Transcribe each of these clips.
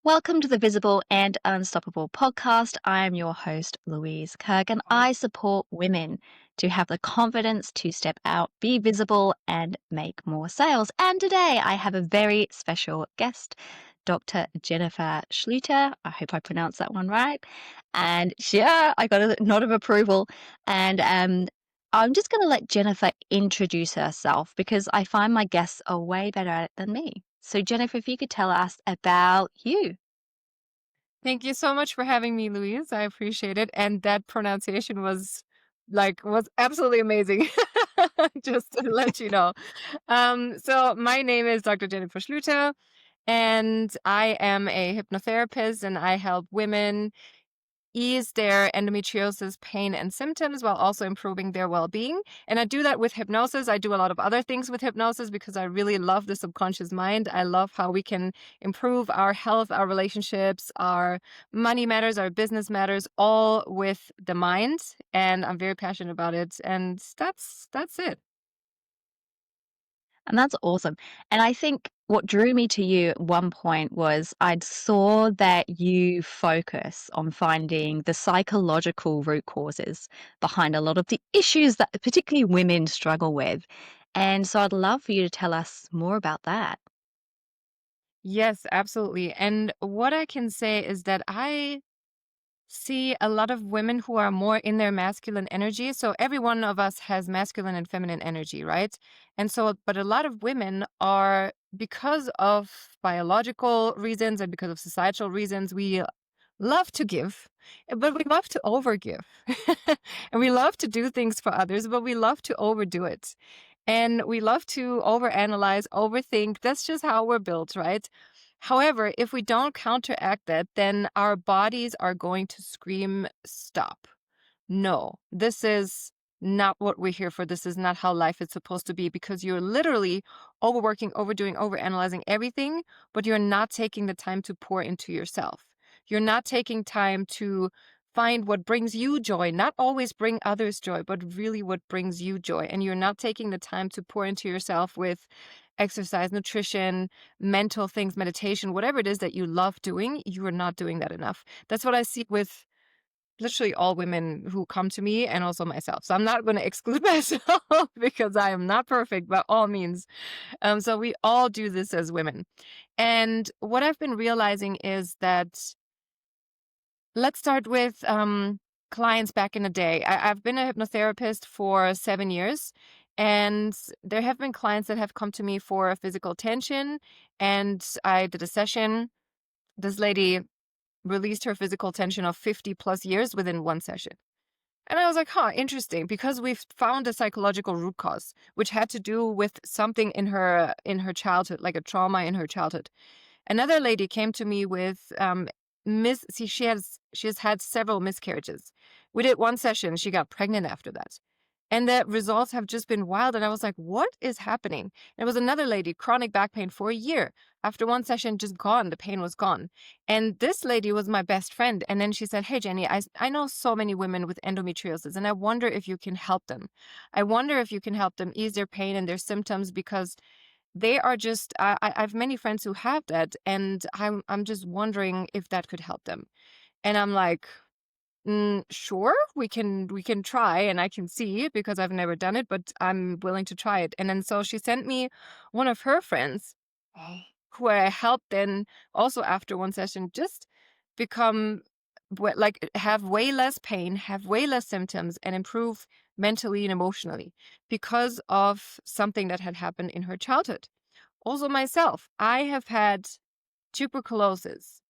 Welcome to the Visible and Unstoppable podcast. I am your host, Louise Kirk, and I support women to have the confidence to step out, be visible, and make more sales. And today I have a very special guest, Dr. Jennifer Schleuter. I hope I pronounced that one right. And yeah, I got a nod of approval. And I'm just going to let Jennifer introduce herself because I find my guests are way better at it than me. So, Jennifer, if you could tell us about you. Thank you so much for having me, Louise. I appreciate it. And that pronunciation was absolutely amazing. Just to let you know. So my name is Dr. Jennifer Schlueter, and I am a hypnotherapist, and I help women ease their endometriosis pain and symptoms while also improving their well-being. And I do that with hypnosis. I do a lot of other things with hypnosis because I really love the subconscious mind. I love how we can improve our health, our relationships, our money matters, our business matters, all with the mind. And I'm very passionate about it. And that's it. And that's awesome. And I think what drew me to you at one point was I saw that you focus on finding the psychological root causes behind a lot of the issues that particularly women struggle with. And so I'd love for you to tell us more about that. Yes, absolutely. And what I can say is that I see a lot of women who are more in their masculine energy. So every one of us has masculine and feminine energy, right? And so, but a lot of women are, because of biological reasons and because of societal reasons, we love to give, but we love to overgive. And we love to do things for others, but we love to overdo it. And we love to overanalyze, overthink. That's just how we're built, right? However, if we don't counteract that, then our bodies are going to scream, stop. No, this is not what we're here for. This is not how life is supposed to be because you're literally overworking, overdoing, overanalyzing everything, but you're not taking the time to pour into yourself. You're not taking time to find what brings you joy, not always bring others joy, but really what brings you joy. And you're not taking the time to pour into yourself with exercise, nutrition, mental things, meditation, whatever it is that you love doing, you are not doing that enough. That's what I see with literally all women who come to me and also myself. So I'm not going to exclude myself because I am not perfect by all means. So we all do this as women. And what I've been realizing is that let's start with clients back in the day. I've been a hypnotherapist for 7 years. And there have been clients that have come to me for physical tension. And I did a session. This lady released her physical tension of 50 plus years within one session. And I was like, huh, interesting, because we've found a psychological root cause, which had to do with something in her childhood, like a trauma in her childhood. Another lady came to me with she has had several miscarriages. We did one session, she got pregnant after that. And the results have just been wild. And I was like, what is happening? And it was another lady, chronic back pain for a year. After one session, just gone. The pain was gone. And this lady was my best friend. And then she said, hey, Jenny, I know so many women with endometriosis, and I wonder if you can help them. I wonder if you can help them ease their pain and their symptoms because they are just, I have many friends who have that. And I'm just wondering if that could help them. And I'm like, sure, we can try and I can see because I've never done it, but I'm willing to try it. And then so she sent me one of her friends who I helped then also after one session just become like have way less pain, have way less symptoms and improve mentally and emotionally because of something that had happened in her childhood. Also myself, I have had tuberculosis,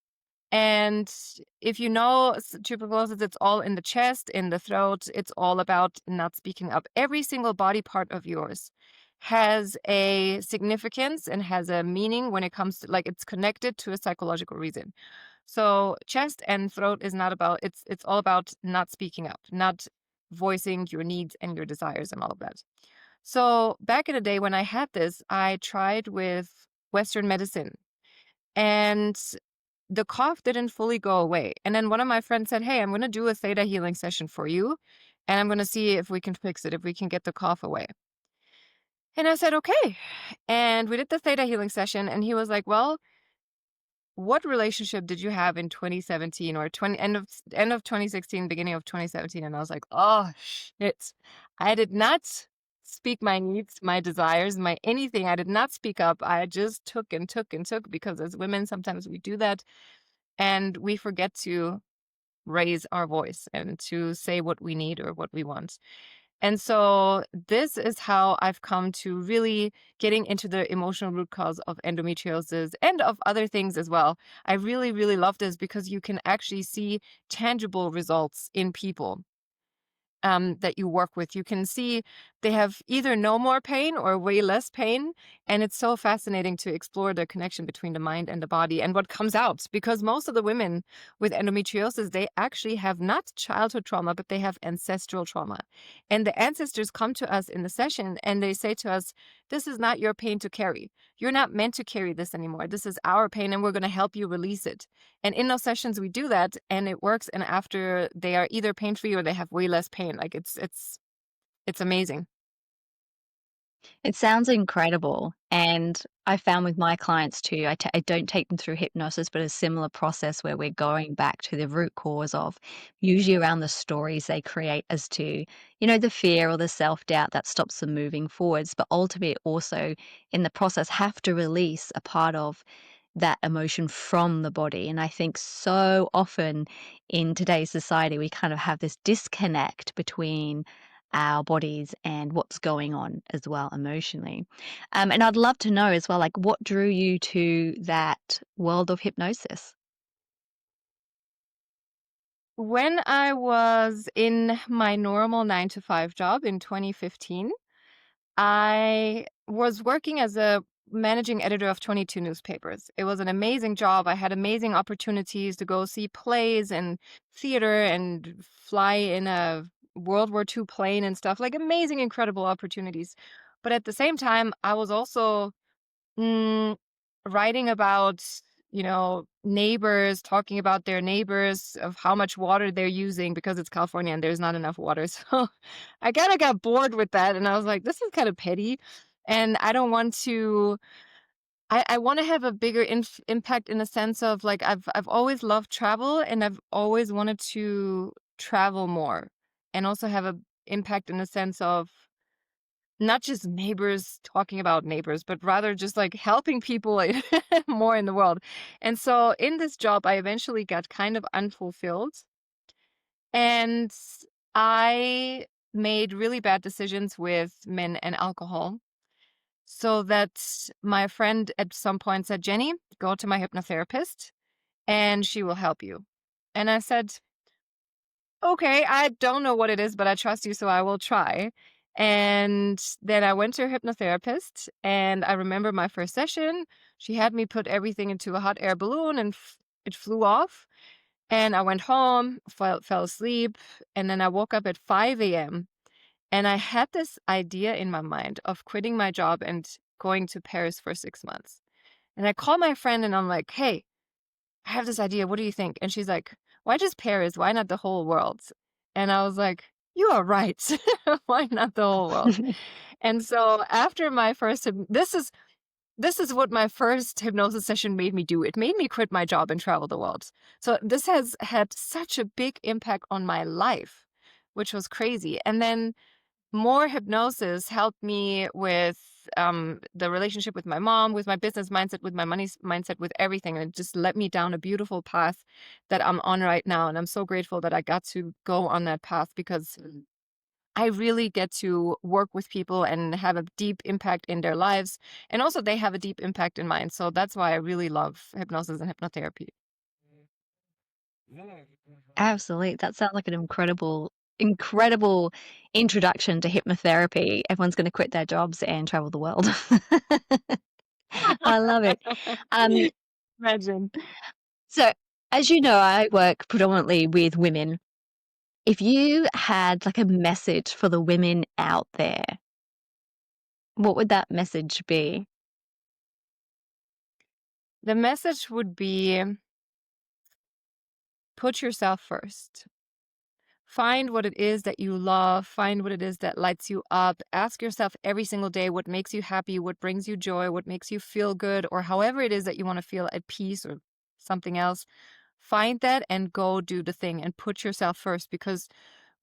and if you know tuberculosis, it's all in the chest, in the throat. It's all about not speaking up. Every single body part of yours has a significance and has a meaning when it comes to, like, it's connected to a psychological reason. So chest and throat is not about, it's all about not speaking up, not voicing your needs and your desires and all of that. So back in the day when I had this, I tried with Western medicine, and the cough didn't fully go away. And then one of my friends said, hey, I'm going to do a theta healing session for you. And I'm going to see if we can fix it, if we can get the cough away. And I said, okay. And we did the theta healing session. And he was like, well, what relationship did you have in 2017 or 20 end of 2016, beginning of 2017? And I was like, oh shit. I did not speak my needs, my desires, my anything. I did not speak up. I just took and took and took, because as women, sometimes we do that and we forget to raise our voice and to say what we need or what we want. And so this is how I've come to really getting into the emotional root cause of endometriosis and of other things as well. I really, really love this because you can actually see tangible results in people that you work with. You can see they have either no more pain or way less pain. And it's so fascinating to explore the connection between the mind and the body and what comes out. Because most of the women with endometriosis, they actually have not childhood trauma, but they have ancestral trauma. And the ancestors come to us in the session and they say to us, this is not your pain to carry. You're not meant to carry this anymore. This is our pain, and we're going to help you release it. And in those sessions, we do that, and it works. And after, they are either pain free or they have way less pain. Like it's amazing. It sounds incredible. And I found with my clients too, I don't take them through hypnosis, but a similar process where we're going back to the root cause of usually around the stories they create as to, the fear or the self doubt that stops them moving forwards. But ultimately, also in the process, have to release a part of that emotion from the body. And I think so often in today's society, we kind of have this disconnect between our bodies and what's going on as well emotionally. And I'd love to know as well, like, what drew you to that world of hypnosis? When I was in my normal 9 to 5 job in 2015, I was working as a managing editor of 22 newspapers. It was an amazing job. I had amazing opportunities to go see plays and theater and fly in a World War II plane and stuff, like amazing, incredible opportunities. But at the same time, I was also Mm, writing about, neighbors, talking about their neighbors, of how much water they're using because it's California and there's not enough water. So I kind of got bored with that. And I was like, this is kind of petty. And I don't want to, I want to have a bigger impact in the sense of like, I've always loved travel and I've always wanted to travel more and also have a impact in the sense of not just neighbors talking about neighbors, but rather just like helping people more in the world. And so in this job, I eventually got kind of unfulfilled. And I made really bad decisions with men and alcohol. So that my friend at some point said, Jenny, go to my hypnotherapist and she will help you. And I said, okay, I don't know what it is, but I trust you, so I will try. And then I went to a hypnotherapist, and I remember my first session. She had me put everything into a hot air balloon, and it flew off. And I went home, fell asleep, and then I woke up at 5 a.m. And I had this idea in my mind of quitting my job and going to Paris for 6 months. And I called my friend, and I'm like, hey, I have this idea. What do you think? And she's like, why just Paris? Why not the whole world? And I was like, you are right. Why not the whole world? And so after my first, this is what my first hypnosis session made me do. It made me quit my job and travel the world. So this has had such a big impact on my life, which was crazy. And then more hypnosis helped me with the relationship with my mom, with my business mindset, with my money mindset, with everything. And it just led me down a beautiful path that I'm on right now. And I'm so grateful that I got to go on that path because I really get to work with people and have a deep impact in their lives. And also, they have a deep impact in mine. So that's why I really love hypnosis and hypnotherapy. Absolutely. That sounds like an incredible introduction to hypnotherapy. Everyone's going to quit their jobs and travel the world. I love it. Um, Imagine. so, as you know, I work predominantly with women. If you had like a message for the women out there, what would that message be? The message would be put yourself first. Find what it is that you love. Find what it is that lights you up. Ask yourself every single day what makes you happy, what brings you joy, what makes you feel good, or however it is that you want to feel at peace or something else. Find that and go do the thing and put yourself first, because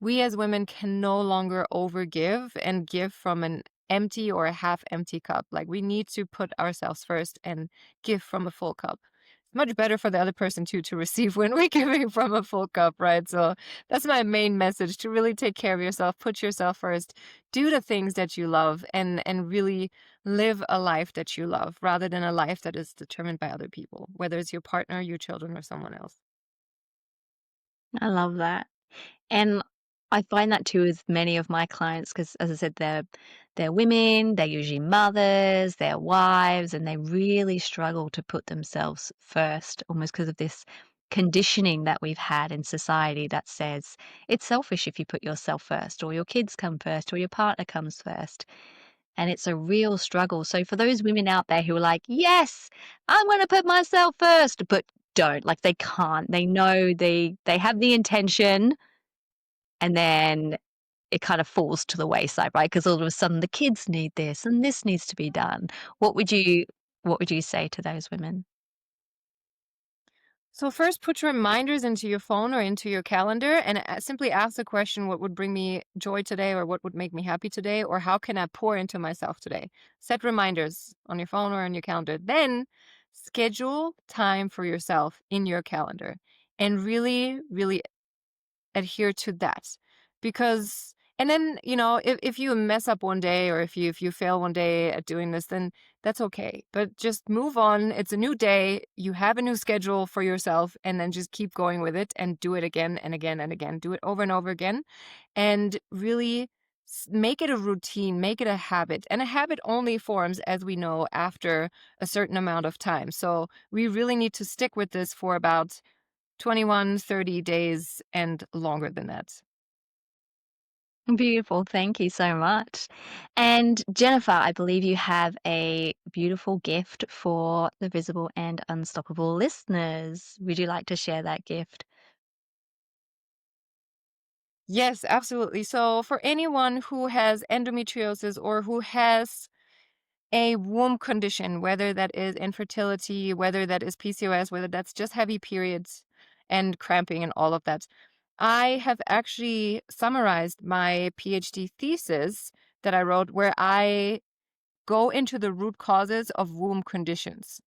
we as women can no longer overgive and give from an empty or a half empty cup. Like, we need to put ourselves first and give from a full cup. It's much better for the other person too to receive when we're giving from a full cup, right? So that's my main message, to really take care of yourself, put yourself first, do the things that you love, and really live a life that you love rather than a life that is determined by other people, whether it's your partner, your children, or someone else. I love that. And I find that too with many of my clients because, as I said, they're women, they're usually mothers, they're wives, and they really struggle to put themselves first, almost because of this conditioning that we've had in society that says it's selfish if you put yourself first, or your kids come first, or your partner comes first. And it's a real struggle. So for those women out there who are like, yes, I'm going to put myself first, but don't, like they can't. They know they have the intention, and then it kind of falls to the wayside, right? Because all of a sudden the kids need this and this needs to be done. What would you what would you say to those women? So first, put reminders into your phone or into your calendar and simply ask the question, what would bring me joy today, or what would make me happy today, or how can I pour into myself today? Set reminders on your phone or on your calendar. Then schedule time for yourself in your calendar and really, really adhere to that. Because and then, if you mess up one day, or if you fail one day at doing this, then that's okay. But just move on. It's a new day. You have a new schedule for yourself, and then just keep going with it and do it again and again and again. Do it over and over again, and really make it a routine, make it a habit. And a habit only forms, as we know, after a certain amount of time. So we really need to stick with this for about 21, 30 days and longer than that. Beautiful. Thank you so much. And Jennifer, I believe you have a beautiful gift for the visible and unstoppable listeners. Would you like to share that gift? Yes, absolutely. So, for anyone who has endometriosis or who has a womb condition, whether that is infertility, whether that is PCOS, whether that's just heavy periods and cramping and all of that, I have actually summarized my PhD thesis that I wrote, where I go into the root causes of womb conditions.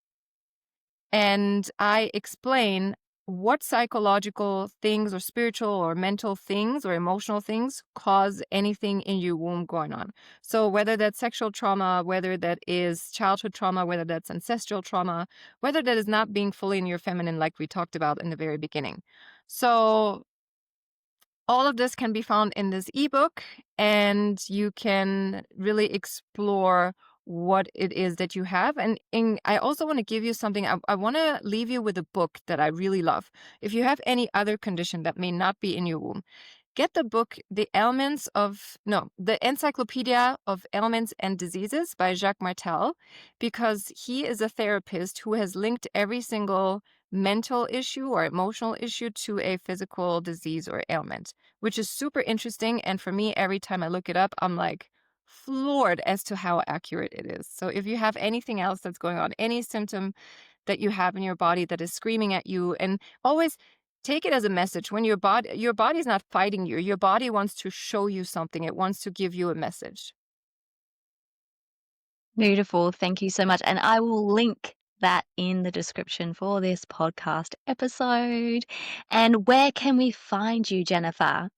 And I explain what psychological things or spiritual or mental things or emotional things cause anything in your womb going on. So whether that's sexual trauma, whether that is childhood trauma, whether that's ancestral trauma, whether that is not being fully in your feminine, like we talked about in the very beginning. So all of this can be found in this ebook, and you can really explore what it is that you have. And I also want to give you something. I want to leave you with a book that I really love. If you have any other condition that may not be in your womb, get the book, The Encyclopedia of Ailments and Diseases by Jacques Martel, because he is a therapist who has linked every single mental issue or emotional issue to a physical disease or ailment, which is super interesting. And for me, every time I look it up, I'm like floored as to how accurate it is. So if you have anything else that's going on, any symptom that you have in your body that is screaming at you, and always take it as a message. When your body's not fighting you, your body wants to show you something. It wants to give you a message. Beautiful. Thank you so much. And I will link that in the description for this podcast episode. And where can we find you, Jennifer?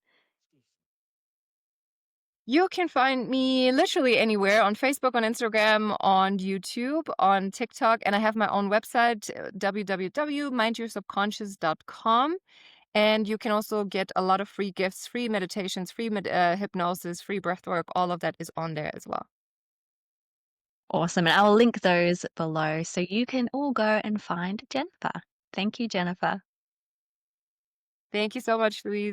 You can find me literally anywhere: on Facebook, on Instagram, on YouTube, on TikTok, and I have my own website, www.mindyoursubconscious.com. And you can also get a lot of free gifts, free meditations, free hypnosis, free breath work. All of that is on there as well. Awesome. And I'll link those below so you can all go and find Jennifer. Thank you, Jennifer. Thank you so much, Louise.